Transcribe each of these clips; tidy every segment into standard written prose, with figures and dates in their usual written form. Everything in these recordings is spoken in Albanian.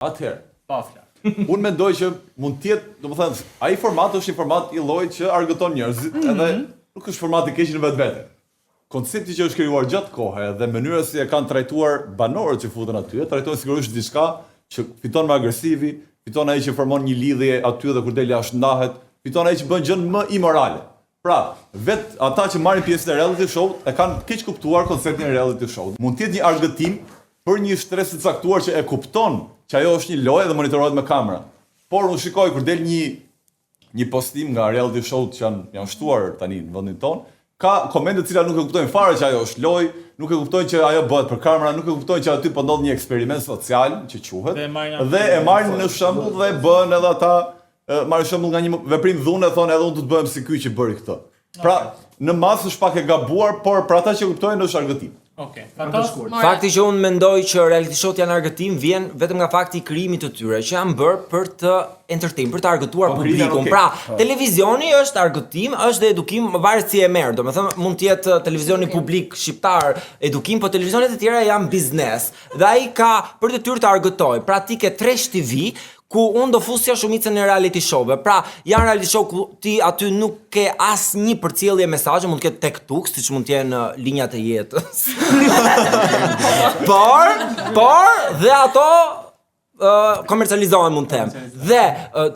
Atëherë, Pafla. unë mendoj që mund të jetë, domethënë, ai format është një format i llojit që argëton njerëzit, edhe nuk është format i keq në vetvete. Koncepti që është krijuar gjatë kohë dhe mënyra si e kanë trajtuar banorët që futen aty, trajtojnë sigurisht diçka që fiton me agresivi, fiton ai që formon një lidhje aty dhe kur del jashtë ndahet, fiton ai që bën gjën më imorale. Pra, vetë ata që marrin pjesë në reality show e kanë keq kuptuar konceptin e reality show. Mund të jetë një argëtim për një stres të caktuar që e kupton që ajo është një lojë dhe monitorohet me kamera. Por unë shikoj kur del një postim nga reality show që janë shtuar tani në vendin tonë, ka komente të cilat nuk e kuptojnë fare që ajo është lojë, nuk e kuptojnë që ajo bëhet për kamera, nuk e kuptojnë që aty po ndodh një eksperiment social që quhet dhe e marrin në shembull dhe bëhen edhe ata marrin shembull nga një veprim dhunë e thonë edhe unë do të bëhem si ky që bëri këtë. Pra, në masë është pak e gabuar, por për ata që kuptojnë është argëtim. Okej. Fakti që unë mendoj që reality show janë argëtim vjen vetëm nga fakti i krijimit të tyre, që janë bërë për të entertain, për të argëtuar publikun. okay. Pra, televizioni është argëtim, është dhe edukim, varet si e merr. Domethënë mund të jetë televizioni publik shqiptar edukim, po televizionet e tjera janë biznes. Dhe ai ka për detyrë të argëtojë. Pra ti ke Trash TV ku unë do fusja shumicën e reality show-ve. Pra, janë reality show ku ti aty nuk ke asnjë përcjellje mesazhe, mund të ketë tek tuk, siç mund të jenë linjat e jetës. por dhe ato komercializohen mund të them. Dhe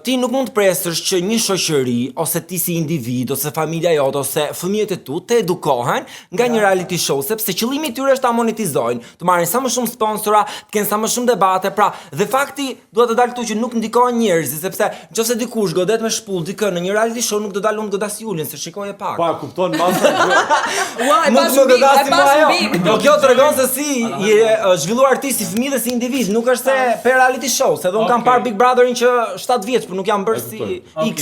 ti nuk mund të presësh që një shoqëri ose ti si individ ose familja jote ose fëmijët e tu të edukohen nga një reality show, sepse qëllimi i tyre është ta monetizojnë, të marrin sa më shumë sponsora, të kenë sa më shumë debate, pra, dhe fakti duhet të dalë këtu që nuk ndikojnë njerëzit, sepse nëse dikush godet me shpull dikë në një reality show nuk do dalë unë godas Julin, se shikoj e pak. Pa, kupton masa. Po kjo tregon se si je zhvilluar artisti, fëmijë dhe si individ, nuk është se per reality show, se dhe unë kam parë Big Brotherin që 7 vjeç, por nuk jam bërë si X.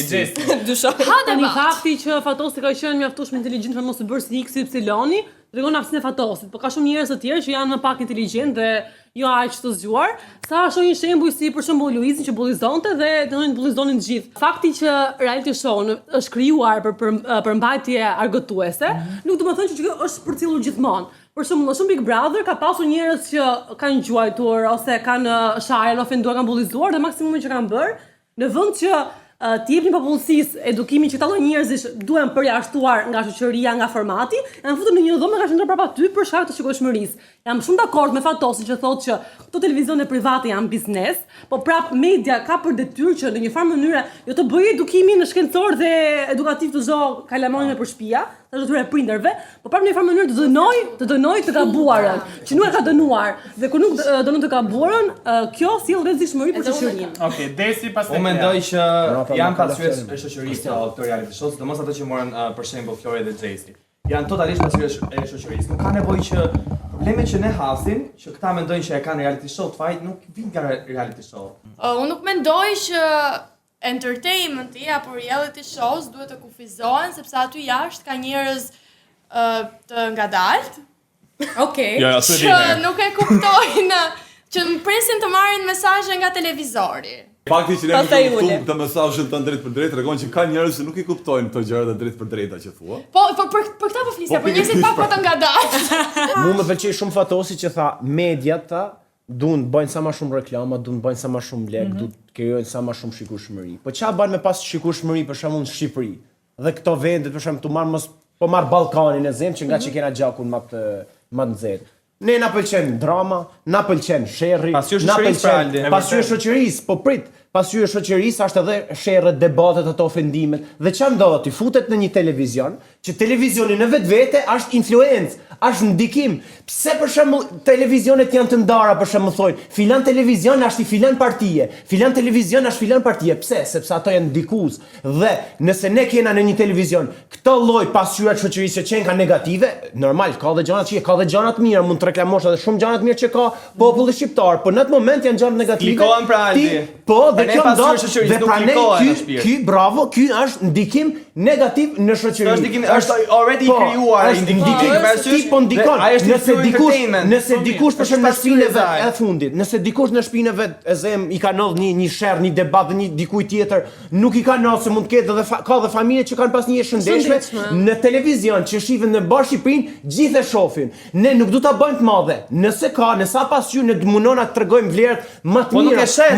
Tani fakti që Fatosi ka qenë mjaftueshëm inteligjent për mos të bërë si X Y, tregon aftësinë e Fatosit, por ka shumë njerëz të tjerë që janë më pak inteligjent dhe jo aq të zgjuar. Sa shoh një shembull si për shembull Luizin që bullizonte dhe donin të bullizonin të gjithë. Fakti që reality show është krijuar për mbajtje argëtuese, nuk do të thonë që është përcjellur gjithmonë. Për shembull, shumë Big Brother ka pasur njerëz që kanë gjuajtur ose kanë shajër, ofenduar, kanë bullizuar dhe maksimumi që kanë bërë në vend që të jepnin popullsisë edukimin që këta lloj njerëzish duhen përjashtuar nga shoqëria, nga formati, janë futur në një dhomë nga qendra prapa ty për shkak të shikueshmërisë. Jam shumë dakord me Fatosin që thotë që këto televizione private janë biznes, po prap media ka për detyrë që në një farë mënyrë jo të bëjë edukimin shkencor dhe edukativ të çdo kalamonin për shtëpia, të detyrë e prindërve, po prap në një farë mënyrë të dënoj të gabuarën, që nuk e ka dënuar dhe kur nuk dënon të gabuarën, kjo sjell rrezikshmëri për shoqërinë. Okej, Desi pastaj. Unë mendoj që janë pasqyrë e shoqërisë të reality show, sidomos ato që morën për shembull Flori dhe Xhesi. Janë totalisht pasqyrë e shoqërisë. Nuk ka nevojë që problemet që ne hasim, që këta mendojnë që e kanë reality show, të fajt nuk vin nga reality show. Unë nuk mendoj që entertainmenti apo reality shows duhet të kufizohen sepse aty jashtë ka njerëz të ngadalt. Okej. Që nuk e kuptojnë, që presin të marrin mesazhe nga televizori. Fakti që ne nuk e kuptojmë të mesazhet të drejt për drejt tregon që ka njerëz që nuk i kuptojnë këto gjëra të drejt për drejta që thua. Po për këta po flisja, për njerëzit pak më të ngadalt. Mu më pëlqej shumë Fatosi që tha mediat duan bëjnë sa më shumë reklama, duan bëjnë sa më shumë lek, duan të krijojnë sa më shumë shikueshmëri. Po çfarë bën me pas shikueshmëri për shembull në Shqipëri? Dhe këto vende për shembull tu marr Ballkanin e Zemë që nga që kena gjakun më të nxehtë. Ne na pëlqen drama, na pëlqen sherrri, na pëlqen pasqyrë shoqërisë, po prit, pasqyrë shoqërisë është edhe sherrët, debatet, ato ofendimet. Dhe çfarë ndodh? Ti futet në një televizion, që televizioni në vetvete është influencë, është ndikim. Pse për shembull televizionet janë të ndara, për shembull thonë, filan televizion është i filan partie, filan televizion është filan partie. Pse? Sepse ato janë ndikues. Dhe nëse ne kena në një televizion këtë lloj pasqyra të shoqërisë që janë negative, normal, ka dhe gjëra që ka dhe gjëra të mira, mund të reklamosh edhe shumë gjëra të mira që ka populli shqiptar, por në atë moment janë gjëra negative. Klikohen pra Aldi. Po, dhe Ne kjo pasur ndodh shoqërisë dhe nuk pranej likohen në shpirt. ky bravo, ky është ndikim negativ në shoqëri. Është already krijuar ndikim Ti po ndikon. Ai është Nëse dikush, entertainment. nëse dikush për shembull në Është shpinën e pasur vet, e fundit, nëse dikush në shpinën e vet e zem i ka ndodh një sherr, një debat dhe një dikuj tjetër, nuk i ka ndodh se mund të ketë edhe ka dhe familje që kanë pas një jetë shëndetshme në televizion që shihen në bashkë Shqipërinë, gjithë e shohin. Ne nuk du ta bëjmë të madhe. Nëse ka, nëse sa pas ju ne dëmunona të tregojmë vlerat më të mira. Po nuk e shet,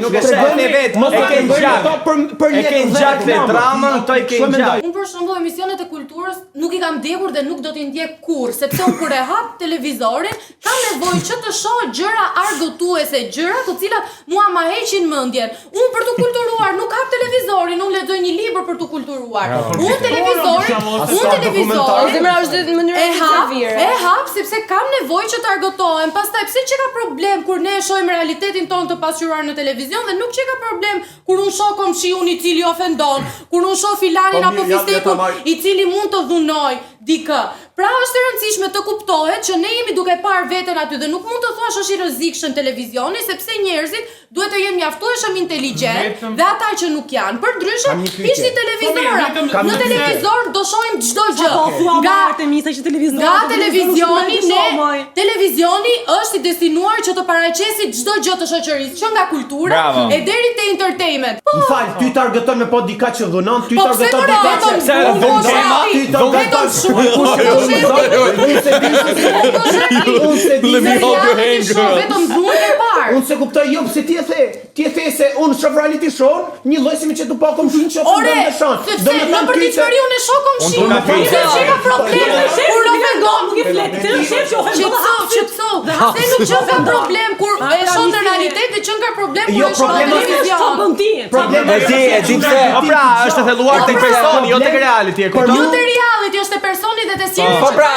nuk e shet ne vet. Mos E ta ke bëjmë gjak. ato për E ke gjak dhe dramën, to i ke gjak. Unë për shembull emisionet e kulturës nuk i kam ndjekur dhe nuk do t'i ndjek kurrë, sepse unë kur e hap televizorin kam nevojë që të shoh gjëra argëtuese, gjëra të cilat mua ma heqin mendjen. Unë për të kulturuar nuk hap televizorin, unë lexoj një libër për të kulturuar. Unë televizorin Zemra është në mënyrë e hap sepse kam nevojë që të argëtohem. Pastaj pse që ka problem kur ne e shohim realitetin tonë të pasqyruar në televizion dhe nuk që ka problem kur unë shoh komshiun i cili ofendon, kur unë shoh filanin apo fistekun i cili mund të dhunoj dikë. Pra është e rëndësishme të kuptohet që ne jemi duke parë veten aty dhe nuk mund të thuash është i rrezikshëm televizioni sepse njerëzit duhet të jenë mjaftueshëm inteligjent dhe ata që nuk janë. Përndryshe, ishte televizora. Në televizor do shohim çdo gjë. Nga televizioni televizioni është i destinuar që të paraqesë çdo gjë të shoqërisë, që nga kultura e deri te entertainment. M'fal, ty të argëton me po dika që dhunon, ty të argëton pse dika që vetëm dhunë e parë. Unë se kuptoj jo pse ti e the se unë shoh reality show, një lloj si me që tu pa komshin që Ore, sepse në përditshmëri unë e shoh komshin. Nuk ka problem, kur ofendon, nuk i flet. Ti shef që ofendon. Se nuk që ka problem kur e shoh në realitet dhe që ka problem kur e shoh në televizion. E di pse. Pra, është e thelluar tek personi, jo tek reality. Jo te reality, është te personi dhe te sjellja. Po pra,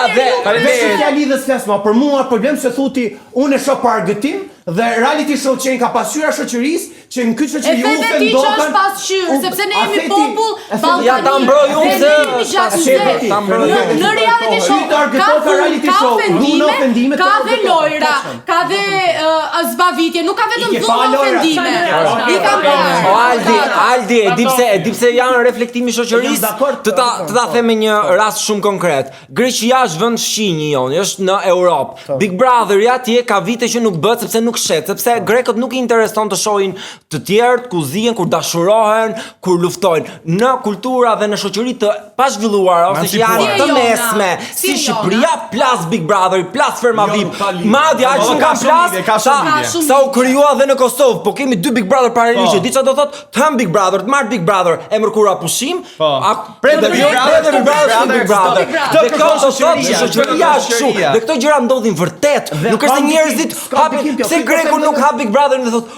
ja lidhës flasma, për mua problem se thuti unë e shoh për argëtim dhe reality show që ka pasqyra shoqërisë që në këtë shoqëri u ofendokan. Është pasqyrë, sepse ne jemi popull ballkanik. Ja ta mbroj unë se në reality show ka ofendime, ka dhe lojra, ka dhe zbavitje, nuk ka vetëm dhunë ofendime. I kam parë. Aldi, e di pse janë reflektimi i shoqërisë. Të ta them me një rast shumë konkret. Greqia është vend shqinji joni, është në Europë. Big Brother atje ka vite që nuk bëhet sepse nuk shet, sepse grekët nuk i intereson të shohin të tjerë ku zihen, kur dashurohen, kur luftojnë. Në kultura dhe në shoqëri të pazhvilluara ose që janë të mesme, si Shqipëria, plas Big Brother, plas Ferma VIP. Madje aq nuk ka plas, sa u krijua dhe në Kosovë, po kemi dy Big Brother paralelisht. Di çfarë do thotë? Të hëm Big Brother, të marr Big Brother, e mërkura pushim, Pret Big Brother. Dhe kjo është shoqëria është kështu. Dhe këto gjëra ndodhin vërtet. Nuk është se njerëzit hapin, pse greku nuk hap Big Brother dhe thotë,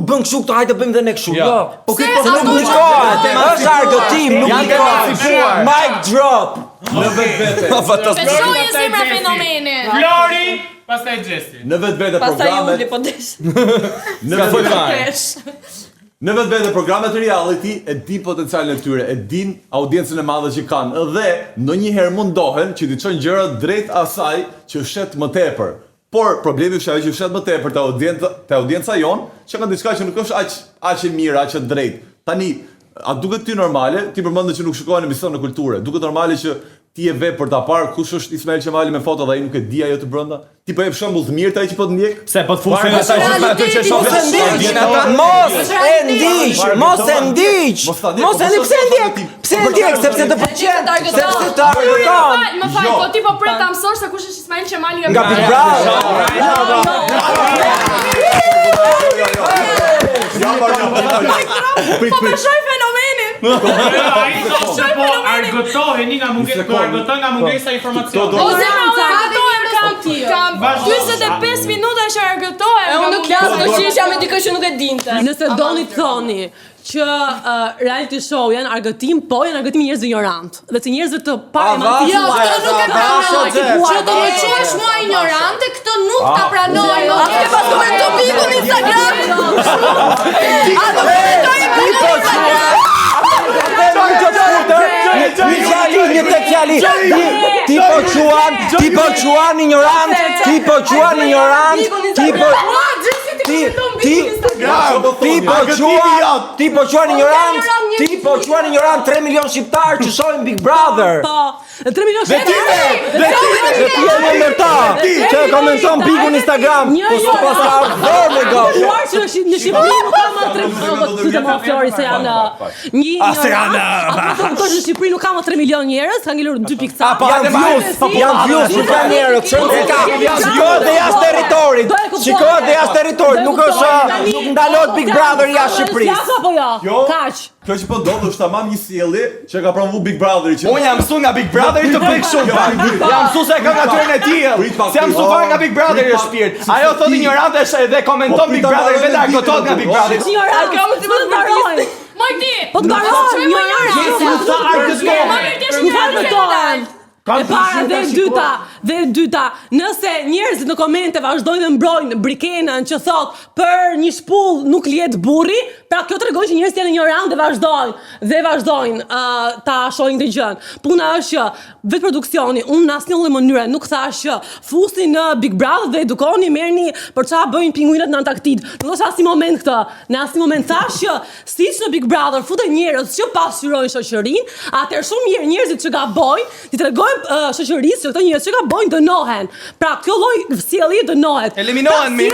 bën kështu këto, hajde bëjmë dhe ne kështu." Jo. Po se nuk ndikohet. Është argëtim, nuk ndikohet. Mic drop. Në vetvete. Shohje zemra fenomeni. Flori, pastaj Gjesti. Në vetvete programet. Në vetvete programet e reality e din potencialin e tyre, e din audiencën e madhe që kanë, dhe ndonjëherë mundohen që t'i çojnë gjëra drejt asaj që shet më tepër. Por problemi është ajo që fshet më tepër te audienca jon, që kanë diçka që nuk është aq e mirë, aq e drejtë. Tani, a duket ty normale, ti përmendë që nuk shikohen emision në kulturë, duket normale që ti e ve për ta parë kush është Ismail Qemali me foto dhe ai nuk e di ajo të brenda? Ti po jep shembull të mirë te ai që po të ndjek? Pse po të fusin ata që shohin? Mos e ndiq, pse ndjek, sepse të pëlqen, sepse të argëton. Më fal, po ti po pret ta mësosh se kush është Ismail Qemali nga Big Brother. Po përshoj fenomenin. Ai thoshte po argëtoheni nga mungesa informacioni. Po zemra kam 45 minuta që argëtohem. Unë nuk las të shisha me dikë që nuk e dinte. Nëse doni të thoni që reality show janë argëtim, po janë argëtim i njerëzve ignorant. Dhe që njerëzve të pa emancipuar. Jo, këtë nuk e pranoj. Që të më quash mua ignorante, këtë nuk ta pranoj. A ke pasur të pikun në Instagram? A do komentoj në Instagram? Ti po quan ignorant, Ti po quan ignorant 3 milion shqiptar që shohin Big Brother. Po, 3 milion Dhe ti e në mërta që e komenton Bigu në Instagram. Po s'u pas ka ardhur me gosh. Thuar që në Shqipëri nuk ka më 3 milion Flori se janë në Shqipëri nuk ka më 3 milion njerëz, ka ngelur 2.ca. Janë views, nuk kanë njerëz, shikohet dhe jashtë territorit. Shikohet dhe jashtë territorit, nuk ndalohet Big Brother jashtë Shqipërisë. Ja apo jo? Kaq. Kjo që po ndodh është tamam një sjellje që ka provu Big Brotheri që Unë jam mësuar nga Big Brotheri të bëj kështu. Jam mësuar se ka natyrën e tij. Se jam mësuar nga Big Brotheri është shpirt. Ajo thotë ignorante dhe komenton Big Brotheri vetë argëtohet nga Big Brotheri. Ignorante. Kjo mos të mbaroj. Majti! Po të mbaroj, ignorante. E para dhe e dyta, nëse njerëzit në komente vazhdojnë dhe mbrojnë Brikenën që thot për një shpull nuk lihet burri, pra kjo tregon që njerëzit janë ignorant dhe vazhdojnë ta shohin këtë gjën. Puna është që vetë produksioni, unë në asnjë lloj mënyre nuk thash që fusni në Big Brother dhe edukoni, merrni për çfarë bëjnë pinguinët në Antarktidë. Nuk është asnjë moment këtë. Në asnjë moment thash që siç në Big Brother futen njerëz që pasqyrojnë shoqërinë, atëherë shumë mirë njerëzit që gabojnë, ti tregojnë shoqërisë që këto njerëz që gabojnë dënohen. Pra kjo lloj sjellje dënohet. Eliminohen mi.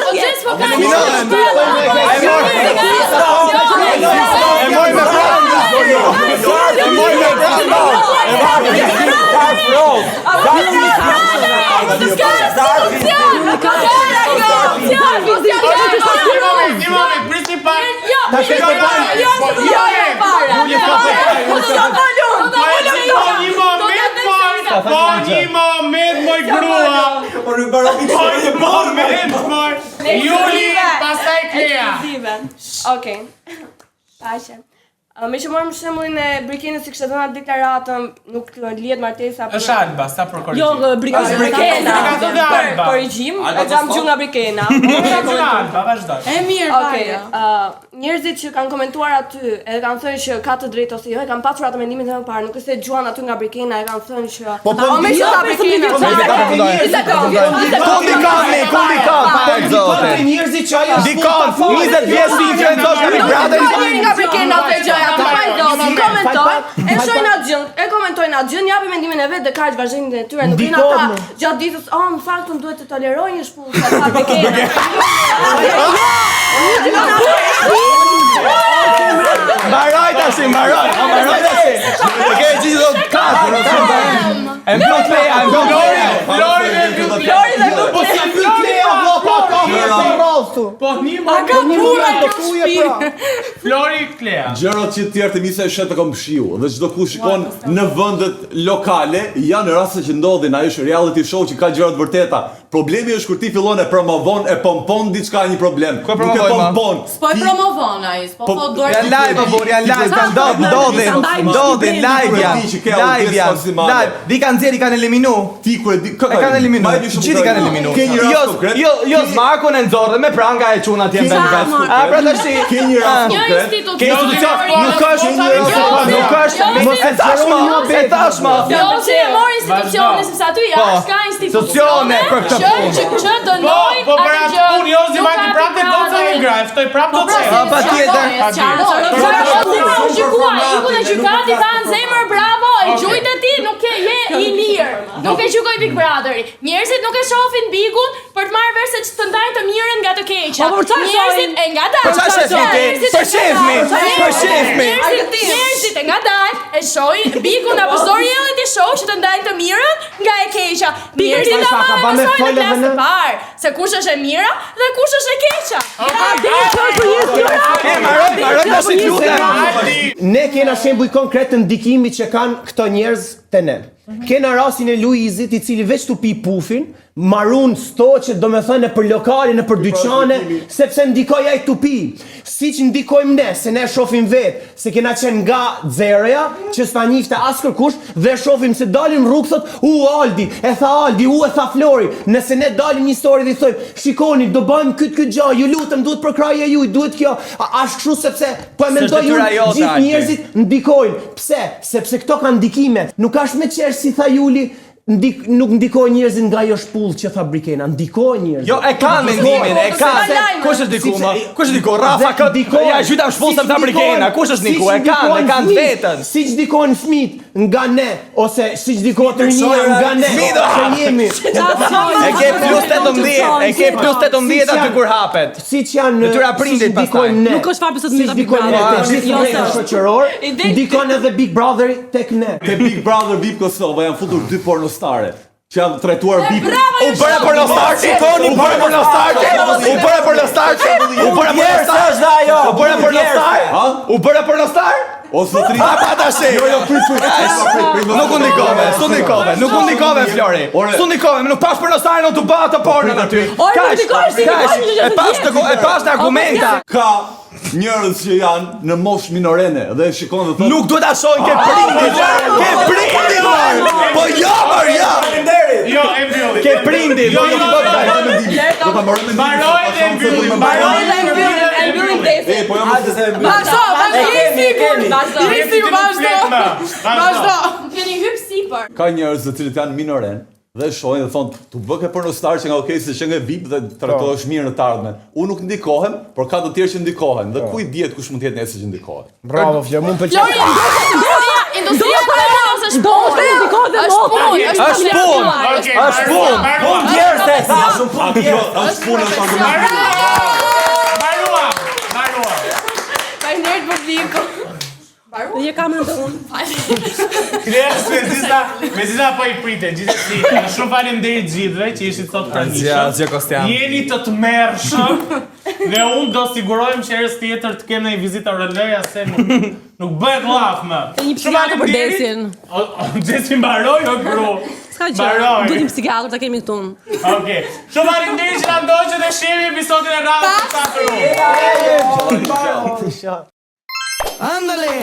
Po një moment moj grua. Juli, pastaj Klea. Okej. Pashe. Me që morëm shembullin e Brikenës si kishte dhënë deklaratën, nuk lihet martesa për. Është Alba, sa për korrigjim. Jo, Brikena. Për Korrigjim, e kam gjuar nga Brikena. Alba, vazhdo. E mirë, Okej. Njerëzit që kanë komentuar aty, edhe kanë thënë që ka të drejtë ose jo, e kanë pasur atë mendimin më parë, nuk është se gjuan aty nga Brikena, e kanë thënë që me që ta Brikena. Njerëzit që ajo dikon 20 vjeç si influencosh nga Big Brother. Nga Brikena të gjoja, të vajzon, e komentojnë atë gjën, japi mendimin e vet dhe kaq vazhdimin e tyre, nuk vjen ata gjatë ditës, në fakt unë duhet të toleroj një shpullë sa ta Brikena. Mbaroj tash. Okej, gjithë do katë. Em Klea. Po një Flori Klea. Gjërat që tjerë të misa e shetë të kom shiu dhe çdo kush shikon në vendet lokale janë raste që ndodhin, ajo është reality show që ka gjëra të vërteta. Problemi është kur ti fillon e promovon e pompon diçka një problem. Nuk e pompon. Po e promovon ai, po thot duar. Janë live, ndodhin live janë. Di kanë nxjerrë, kanë eliminu. Ti kur e di kë kanë eliminu. Gjithë kanë eliminu. Ke një rast konkret? Jo, Markun e nxorrë me pranga e çun atje në vend. Pra tash ke një rast konkret? Ke institucion, nuk është, mos e tashma. Jo, që e mori institucione, sepse aty jashtë ka institucione për këtë që dënojnë Po për atë punë, jo zi vajti prapë të goca e graj, ftoj prapë do të patjetër. Ikun e gjykati thanë zemër bravo, e gjujt e ti, nuk e je i lirë. Nuk e gjykoj Big Brotheri. Njerëzit nuk e shohin Bigun për të marrë verse që të ndajnë të mirën nga të keqa. Njerëzit e ngadalë. Njerëzit e ngadalë e shohin Bigun apo çdo reality show që të ndajnë të mirën nga e keqa. Njerëzit ama shohin në klasë të parë se kush është e mira dhe kush është e keqa. Ne kena shembuj konkret të ndikimit që kanë këto njerëz te ne. Kena rastin e Luizit, i cili veç të pi pufin, marun stoqet, do me thënë për lokale, në për dyqane, sepse ndikoj ai tupi. Si që ndikojmë ne, se ne shofim vetë, se kena qenë nga zereja, që s'ta njifte as kërkush, dhe shofim se dalim rrugë, thot, Aldi, e tha Flori, nëse ne dalim një story dhe i thojmë, shikoni, do bëjmë këtë gjë, ju lutëm, duhet për kraje ju, duhet kjo, ashtë kështu sepse, po e mendoj ju, gjithë njerëzit ndikojnë. Pse? Sepse këto kanë ndikime, nuk ashtë me qesh si tha Juli, nuk ndikoj njerëzit nga ajo shpull që tha Brikena, ndikoj njerëzit. Jo, e kanë mendimin, e kanë. Kush është diku më? Kush është diku? Rafa kë. Ja, gjyta shpull se tha Brikena. Kush është diku? E kanë vetën. Siç dikojnë fëmijët nga ne ose siç dikohet rinia nga ne. Që jemi. E ke plus 18, e ke plus 18 aty kur hapet. Siç janë Detyra prindit pastaj. Nuk është fare se Siç dikojnë ne te gjithë rrjetet shoqëror, ndikon edhe Big Brother tek ne. Te Big Brother VIP Kosova janë futur 2 pornostare që janë trajtuar VIP. U bëre pornostar, shikoni, u bëre pornostar. U bëre pornostar. U bëre pornostar. U bëre pornostar. U bëre pornostar? O zotri. Pa tash. Nuk u ndikove, nuk u ndikove Flori. S'u ndikove, nuk pas pornostar, nuk tu bë ato pornën aty. E pas të argumenta. Ka njerëz që janë në moshë minorene dhe shikon dhe thonë Nuk duhet ta shohin ke prindit. Ke prindit. Po jo, ja. Jo, e mbylli. Ke prindit. Po jo, do ta marrë me Mbaroj dhe mbylli. Mbaroj dhe mbyllim desin. E po jo më Vazhdo. Keni hyp sipër. ka njerëz të cilët janë minoren dhe shohin dhe thonë tu bë ke pornostar që nga okay se që nga VIP dhe trajtohesh mirë në të ardhmen. Unë nuk ndikohem, por ka të tjerë që ndikohen dhe ku i dihet kush mund të jetë nesër që ndikohet. Bravo, Flori, më pëlqen. Industria pornos është punë. Është punë. Është punë. Punë djerse, thashun punë djerse. Është punë të argumentit. Marua. Faleminderit publiku. Je kamerën të unë. Kres me zisa po i prite, gjithsesi. Shumë faleminderit gjithëve që ishit sot pranishëm. Zja Kostian. Jeni të tmerrshëm dhe unë do sigurojmë që herës tjetër të kem një vizitë oroloja se nuk bëhet llaf më. Te një psikiatër për desin. Gjesi mbaroj o gru. Ska gjë. Duhet një psikiatër ta kemi këtu. Okej. Shumë faleminderit që na ndoqët dhe shihemi episodin e radhës së 4. Ándale.